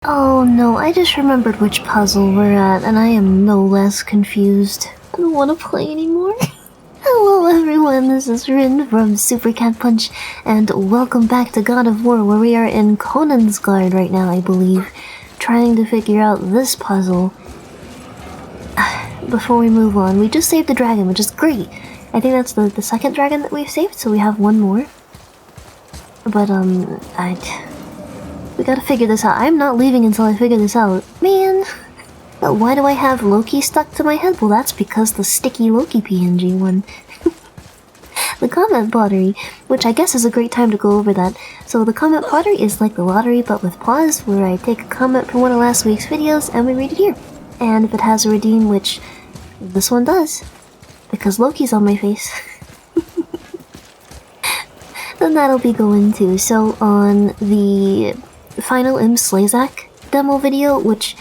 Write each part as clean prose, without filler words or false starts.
Oh no, I just remembered which puzzle we're at, and I am no less confused. I don't want to play anymore. Hello everyone, this is Rin from Super Cat Punch, and welcome back to God of War, where we are in Conan's Guard right now, I believe, trying to figure out this puzzle. Before we move on, we just saved the dragon, which is great. I think that's the second dragon that we've saved, so we have one more. But, we gotta figure this out. I'm not leaving until I figure this out. Man! Why do I have Loki stuck to my head? Well, that's because the sticky Loki PNG one. The comment pottery, which I guess is a great time to go over that. So the comment pottery is like the lottery, but with pause, where I take a comment from one of last week's videos and we read it here. And if it has a redeem, which this one does, because Loki's on my face, then that'll be going too. So on the Final M Slazak demo video, which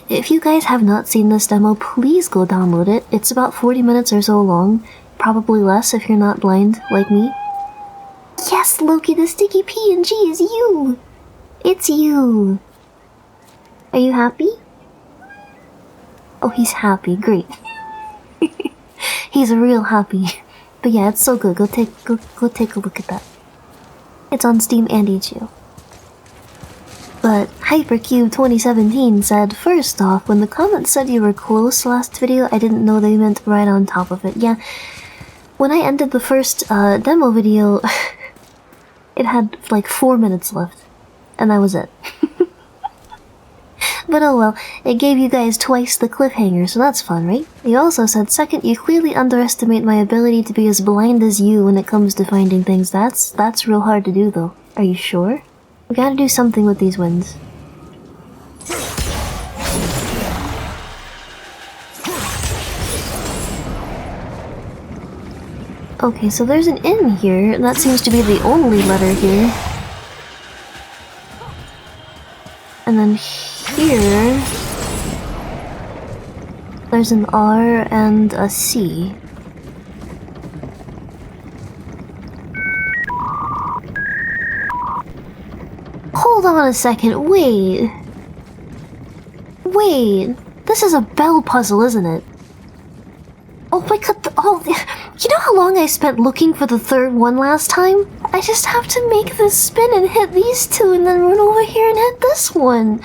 if you guys have not seen this demo, please go download it. It's about 40 minutes or so long, probably less if you're not blind like me. Yes, Loki, the sticky PNG is you! It's you! Are you happy? Oh, he's happy, great. He's real happy. But yeah, it's so good, go take a look at that. It's on Steam and itch.io. But Hypercube 2017 said, first off, when the comments said you were close last video, I didn't know they meant right on top of it. Yeah, when I ended the first demo video, it had like 4 minutes left, and that was it. But oh well, it gave you guys twice the cliffhanger, so that's fun, right? He also said, second, you clearly underestimate my ability to be as blind as you when it comes to finding things. That's real hard to do though. Are you sure? We gotta do something with these winds. Okay, so there's an inn here, and that seems to be the only letter here. And then here, there's an R and a C. Hold on a second, wait! Wait, this is a bell puzzle, isn't it? Oh my god, you know how long I spent looking for the third one last time? I just have to make this spin and hit these two and then run over here and hit this one.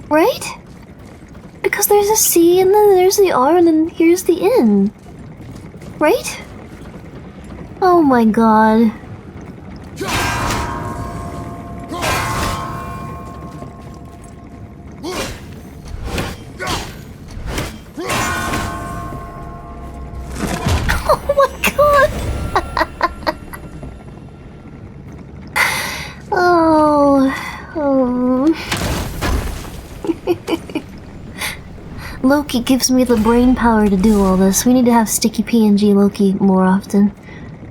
Right? Because there's a C and then there's the R and then here's the N. Right? Oh my god. Loki gives me the brain power to do all this. We need to have sticky PNG Loki more often.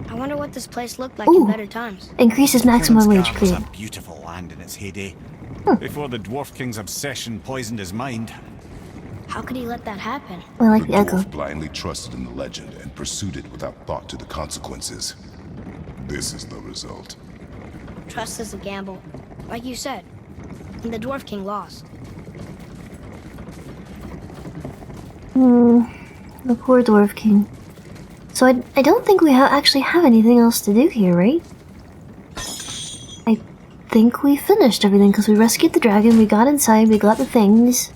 I wonder what this place looked like in better times. Increases maximum rage. Great. Was a beautiful land in its heyday, before the Dwarf King's obsession poisoned his mind. How could he let that happen? I like the echo. Dwarf blindly trusted in the legend and pursued it without thought to the consequences. This is the result. Trust is a gamble, like you said. And the Dwarf King lost. The poor Dwarf King. So I don't think we actually have anything else to do here, right? I think we finished everything because we rescued the dragon, we got inside, we got the things.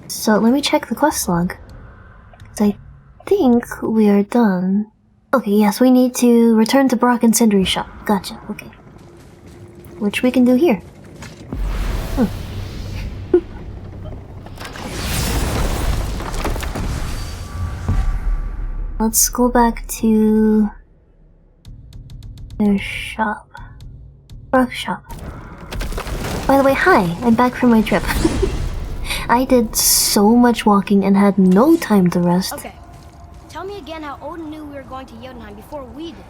So let me check the quest log. 'Cause I think we are done. Okay, yes, we need to return to Brock and Cindery's shop. Gotcha, okay. Which we can do here. Let's go back to their shop. Brock's shop. By the way, hi! I'm back from my trip. I did so much walking and had no time to rest. Okay. Tell me again how Odin knew we were going to Jotunheim before we did.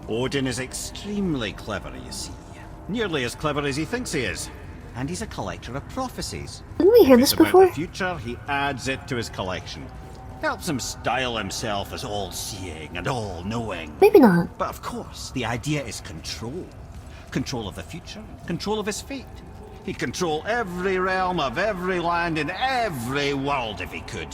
Odin is extremely clever, you see. Nearly as clever as he thinks he is. And he's a collector of prophecies. Didn't we hear If this it's about before? the future, he adds it to his collection. Helps him style himself as all-seeing and all-knowing. Maybe not. But of course, the idea is control. Control of the future, control of his fate. He'd control every realm of every land in every world if he could.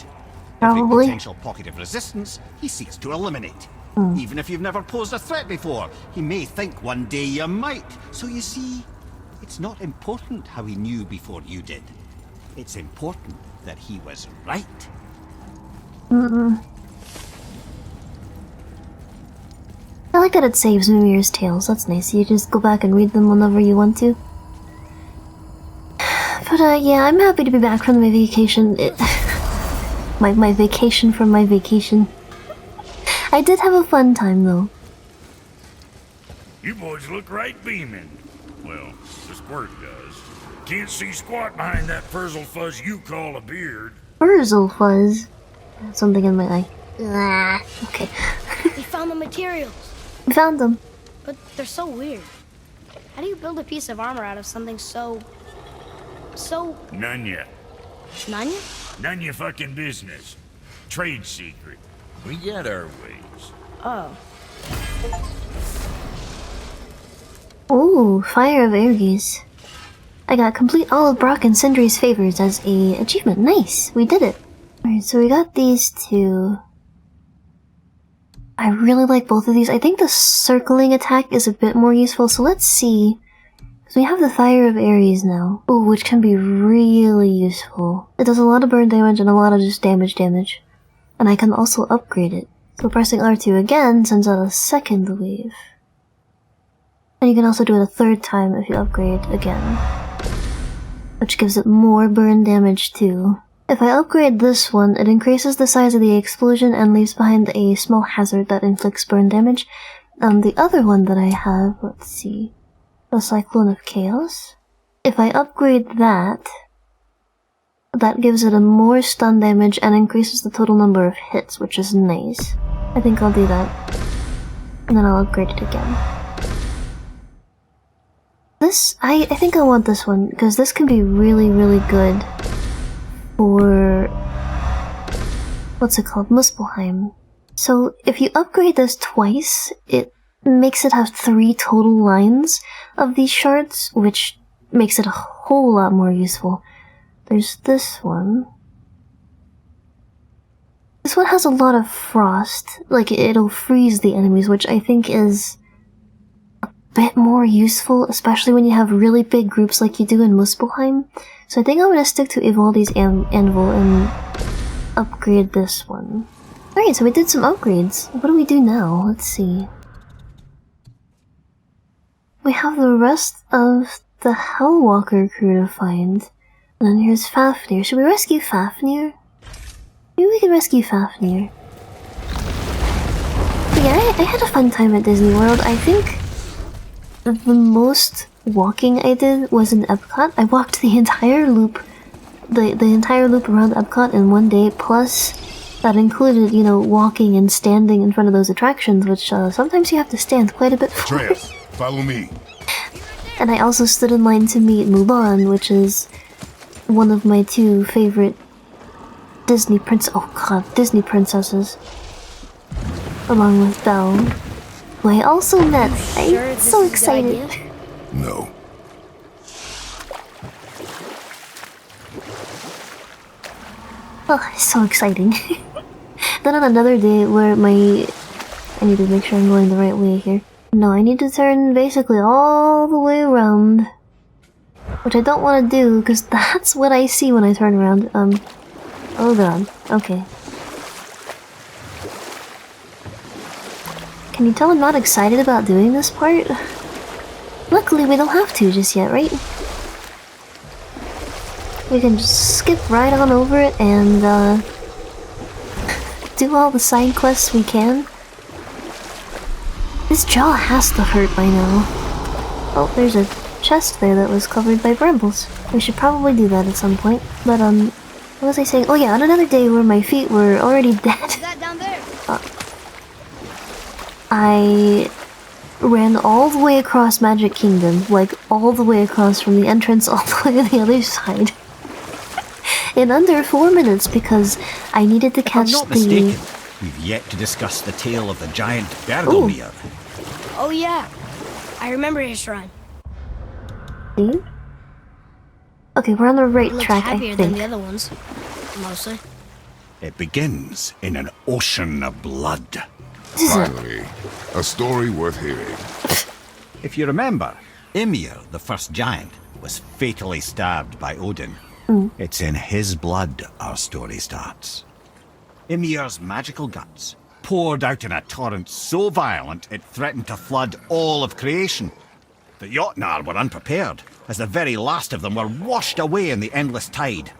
Every Probably. potential pocket of resistance, he seeks to eliminate. Even if you've never posed a threat before, he may think one day you might. So you see, it's not important how he knew before you did. It's important that he was right. I like that it saves Mimir's tales. That's nice. You just go back and read them whenever you want to. But yeah, I'm happy to be back from my vacation. My vacation from my vacation. I did have a fun time though. You boys look right beaming. Well, the squirt does. Can't see squat behind that frizzle fuzz you call a beard. Frizzle fuzz. Something in my eye. Okay. We found the materials, We found them. but they're so weird. How do you build a piece of armor out of something so None ya. none? None ya fucking business. Trade secret. We got our ways. Oh, Ooh, Fire of Ares. I got complete all of Brock and Sindri's favors as a achievement. Nice, we did it. Alright, so we got these two. I really like both of these. I think the circling attack is a bit more useful, so let's see. So we have the Fire of Ares now. Ooh, which can be really useful. It does a lot of burn damage and a lot of just damage. And I can also upgrade it. So pressing R2 again sends out a second wave. And you can also do it a third time if you upgrade again. Which gives it more burn damage too. If I upgrade this one, it increases the size of the explosion and leaves behind a small hazard that inflicts burn damage. The other one that I have, let's see, the Cyclone of Chaos. If I upgrade that, that gives it a more stun damage and increases the total number of hits, which is nice. I think I'll do that. And then I'll upgrade it again. This, I think I want this one, because this can be really, really good for, what's it called, Muspelheim. So, if you upgrade this twice, it makes it have 3 total lines of these shards, which makes it a whole lot more useful. There's this one. This one has a lot of frost, like it'll freeze the enemies, which I think is bit more useful, especially when you have really big groups like you do in Muspelheim. So I think I'm gonna stick to Ivaldi's Anvil and upgrade this one. Alright, so we did some upgrades. What do we do now? Let's see. We have the rest of the Hellwalker crew to find. And then here's Fafnir. Should we rescue Fafnir? Maybe we can rescue Fafnir. But yeah, I had a fun time at Disney World. I think the most walking I did was in Epcot. I walked the entire loop, the entire loop around Epcot in one day, plus that included, you know, walking and standing in front of those attractions, which sometimes you have to stand quite a bit for. Atreus, follow me. And I also stood in line to meet Mulan, which is one of my 2 favorite Disney princesses, along with Belle, who I also met. I'm so excited. No. Oh, it's so exciting. Then on another day where I need to make sure I'm going the right way here. No, I need to turn basically all the way around. Which I don't want to do, because that's what I see when I turn around. Oh god. Okay. Can you tell I'm not excited about doing this part? Luckily, we don't have to just yet, right? We can just skip right on over it and, do all the side quests we can. This jaw has to hurt by now. Oh, there's a chest there that was covered by brambles. We should probably do that at some point. But, what was I saying? Oh yeah, on another day where my feet were already dead. what's that down there? I ran all the way across Magic Kingdom, like all the way across from the entrance all the way to the other side. In under 4 minutes because I needed to If I'm catch not mistaken, we've yet to discuss the tale of the giant Bergelmir. Oh yeah, I remember his shrine. See? Okay, we're on the right It looks track, I happier than think. the other ones, mostly. It begins in an ocean of blood. Finally, a story worth hearing. If you remember, Ymir, the first giant, was fatally stabbed by Odin. It's in his blood our story starts. Ymir's magical guts poured out in a torrent so violent it threatened to flood all of creation. The Jotnar were unprepared, as the very last of them were washed away in the endless tide.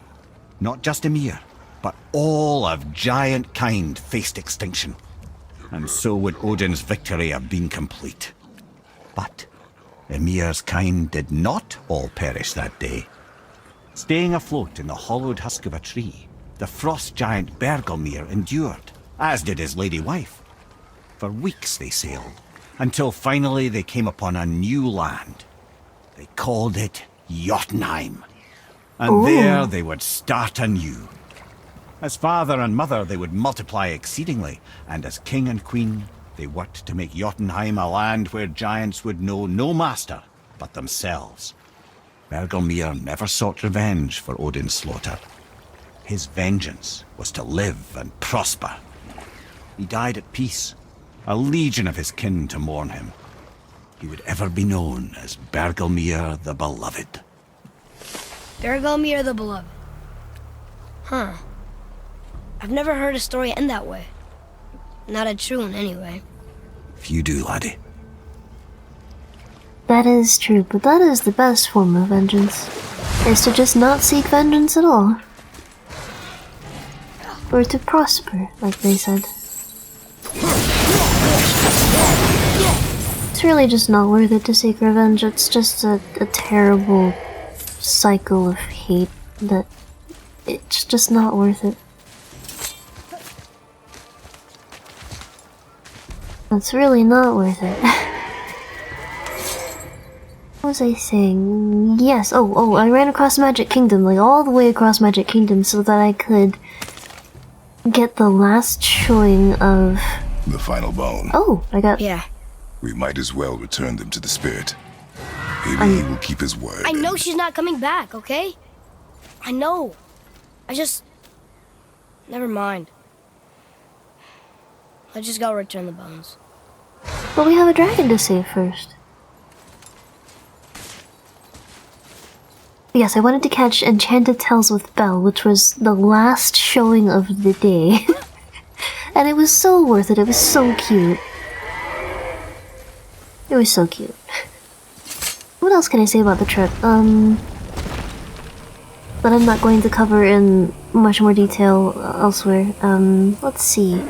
Not just Ymir, but all of giant kind faced extinction. And so would Odin's victory have been complete. But Ymir's kind did not all perish that day. Staying afloat in the hollowed husk of a tree, the frost giant Bergelmir endured, as did his lady wife. For weeks they sailed, until finally they came upon a new land. They called it Jotunheim. And there they would start anew. As father and mother they would multiply exceedingly, and as king and queen they worked to make Jotunheim a land where giants would know no master but themselves. Bergelmir never sought revenge for Odin's slaughter. His vengeance was to live and prosper. He died at peace, a legion of his kin to mourn him. He would ever be known as Bergelmir the Beloved. Bergelmir the Beloved. Huh. I've never heard a story end that way. Not a true one, anyway. If you do, laddie. That is true, but that is the best form of vengeance. Is to just not seek vengeance at all. Or to prosper, like they said. It's really just not worth it to seek revenge. It's just a terrible cycle of hate that it's just not worth it. It's really not worth it. What was I saying? Yes, oh, I ran across Magic Kingdom, like all the way across Magic Kingdom so that I could get the last showing of... The final bone. Oh, I got... Yeah. We might as well return them to the spirit. Maybe he will keep his word. I know she's not coming back, okay? I know. I just... Never mind. Let's just go return the bones. But we have a dragon to save first. Yes, I wanted to catch Enchanted Tales with Belle, which was the last showing of the day. And it was so worth it, it was so cute. It was so cute. What else can I say about the trip? That I'm not going to cover in much more detail elsewhere. Let's see.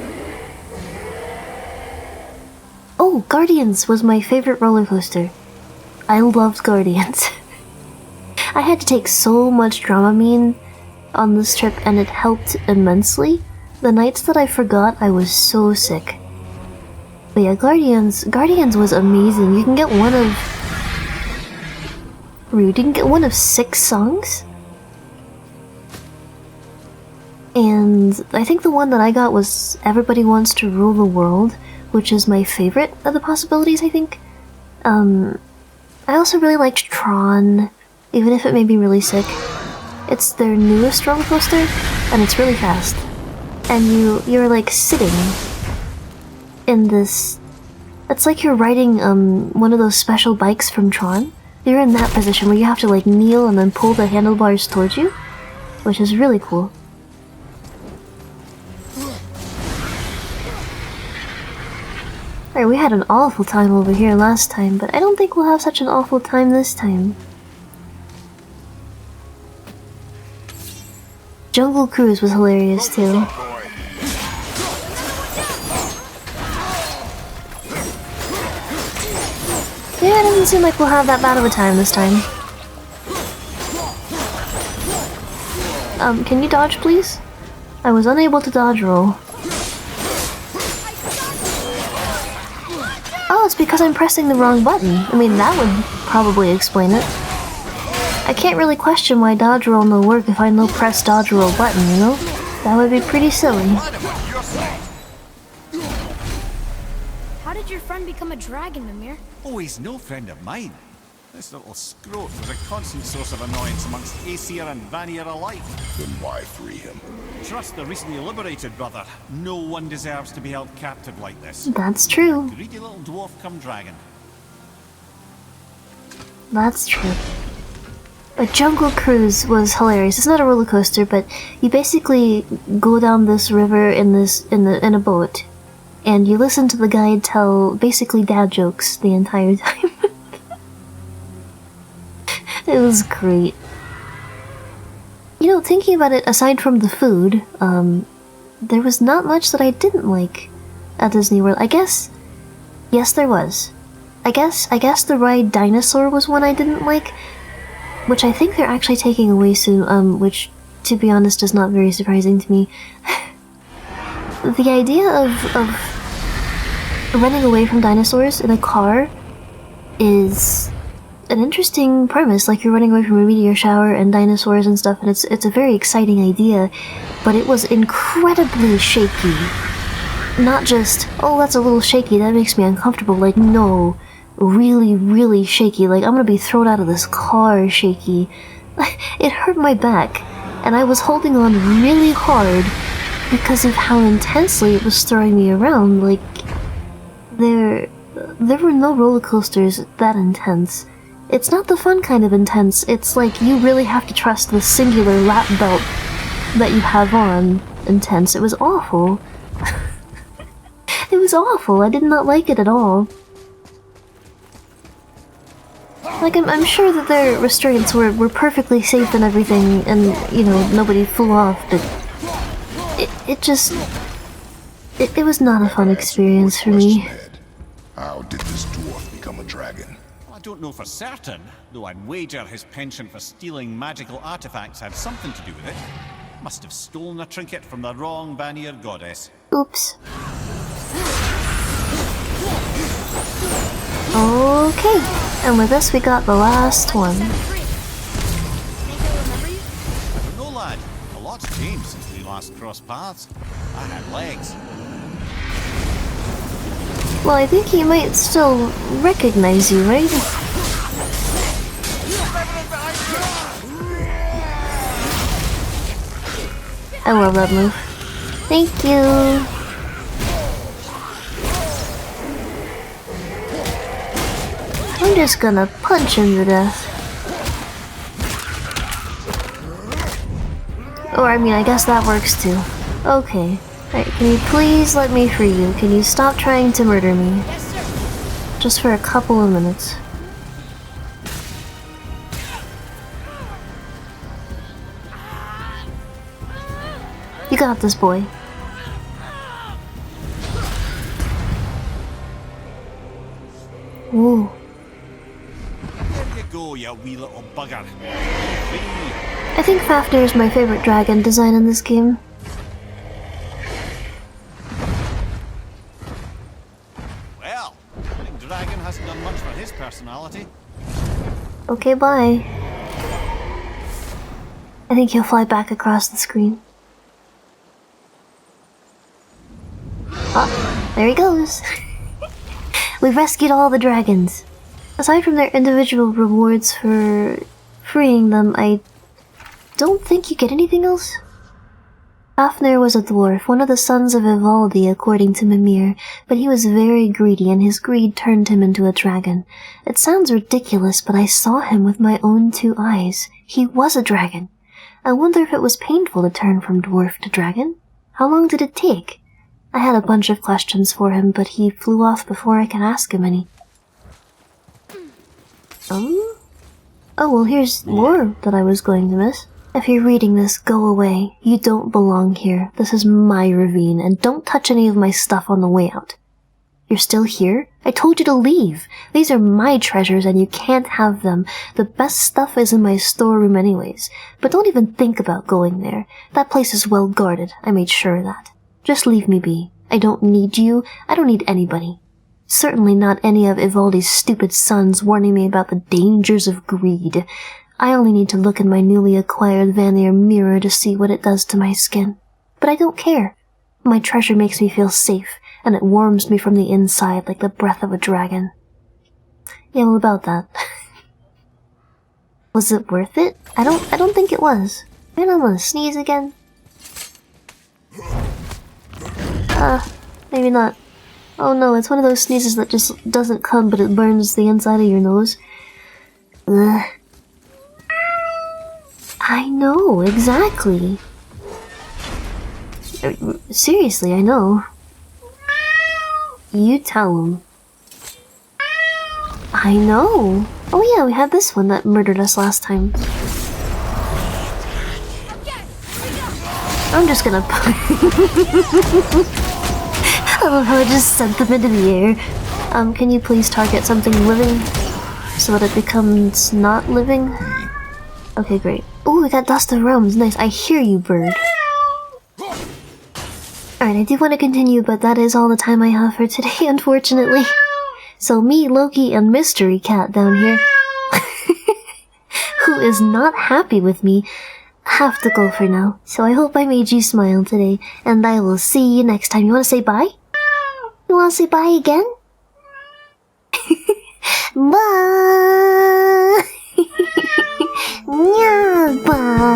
Oh, Guardians was my favorite roller coaster. I loved Guardians. I had to take so much Dramamine on this trip and it helped immensely. The nights that I forgot, I was so sick. But yeah, Guardians was amazing. You can get one of... Rude, you can get one of 6 songs? And I think the one that I got was Everybody Wants to Rule the World, which is my favorite of the possibilities, I think. I also really liked Tron, even if it made me really sick. It's their newest roller coaster, and it's really fast. And you're like sitting in this... It's like you're riding one of those special bikes from Tron. You're in that position where you have to like kneel and then pull the handlebars towards you, which is really cool. Alright, we had an awful time over here last time, but I don't think we'll have such an awful time this time. Jungle Cruise was hilarious too. Yeah, it doesn't seem like we'll have that bad of a time this time. Can you dodge, please? I was unable to dodge roll. Oh, it's because I'm pressing the wrong button. I mean, that would probably explain it. I can't really question why dodge roll no work if I no press dodge roll button, you know? That would be pretty silly. How did your friend become a dragon, Mimir? Oh, he's no friend of mine. This little scrote was a constant source of annoyance amongst Aesir and Vanir alike. Then why free him? Trust the recently liberated, brother. No one deserves to be held captive like this. That's true. Greedy little dwarf come dragon. That's true. A Jungle Cruise was hilarious. It's not a roller coaster, but you basically go down this river in a boat, and you listen to the guide tell basically dad jokes the entire time. It was great. You know, thinking about it, aside from the food, there was not much that I didn't like at Disney World. I guess, yes, there was. I guess the ride Dinosaur was one I didn't like, which I think they're actually taking away soon, which, to be honest, is not very surprising to me. The idea of running away from dinosaurs in a car is an interesting premise. Like, you're running away from a meteor shower and dinosaurs and stuff, and it's a very exciting idea, but it was incredibly shaky. Not just, oh, that's a little shaky, that makes me uncomfortable. Like, no, really, really shaky. Like, I'm gonna be thrown out of this car shaky. It hurt my back, and I was holding on really hard because of how intensely it was throwing me around. Like, there were no roller coasters that intense. It's not the fun kind of intense. It's like you really have to trust the singular lap belt that you have on intense. It was awful. It was awful. I did not like it at all. Like, I'm sure that their restraints were perfectly safe and everything, and, you know, nobody flew off, but it was not a fun experience for me. How did this dwarf become a dragon? I don't know for certain, though I'd wager his penchant for stealing magical artifacts had something to do with it. Must have stolen a trinket from the wrong Vanir goddess. Oops. Okay, and with this we got the last one. I don't know, lad. A lot's changed since we last crossed paths. I had legs. Well, I think he might still recognize you, right? I love that move. Thank you! I'm just gonna punch him to death. Or, I mean, I guess that works too. Okay. Alright, can you please let me free you? Can you stop trying to murder me? Yes, sir. Just for a couple of minutes. You got this, boy. Ooh. There you go, you wee little bugger. I think Fafnir is my favorite dragon design in this game. Well, I think Dragon hasn't done much for his personality. Okay, bye. I think he'll fly back across the screen. Oh, there he goes. We've rescued all the dragons. Aside from their individual rewards for freeing them, I don't think you get anything else. Fafnir was a dwarf, one of the sons of Ivaldi according to Mimir, but he was very greedy and his greed turned him into a dragon. It sounds ridiculous, but I saw him with my own 2 eyes. He was a dragon. I wonder if it was painful to turn from dwarf to dragon? How long did it take? I had a bunch of questions for him, but he flew off before I could ask him any. Oh, well, here's more that I was going to miss. If you're reading this, go away. You don't belong here. This is my ravine, and don't touch any of my stuff on the way out. You're still here? I told you to leave. These are my treasures, and you can't have them. The best stuff is in my storeroom anyways. But don't even think about going there. That place is well guarded. I made sure of that. Just leave me be. I don't need you. I don't need anybody. Certainly not any of Ivaldi's stupid sons warning me about the dangers of greed. I only need to look in my newly acquired Vanir mirror to see what it does to my skin. But I don't care. My treasure makes me feel safe, and it warms me from the inside like the breath of a dragon. Yeah, well, about that. Was it worth it? I don't think it was. And I'm gonna sneeze again. Maybe not. Oh no, it's one of those sneezes that just doesn't come, but it burns the inside of your nose. Ugh. I know, exactly. Seriously, I know. You tell him. I know. Oh yeah, we had this one that murdered us last time. I'm just gonna I love how I just sent them into the air. Can you please target something living so that it becomes not living? Okay, great. Ooh, we got dust of realms. Nice. I hear you, bird. Alright, I do want to continue, but that is all the time I have for today, unfortunately. So me, Loki, and Mystery Cat down here, who is not happy with me, have to go for now. So I hope I made you smile today, and I will see you next time. You want to say bye? You want to say bye again? Bye! Yeah, bye!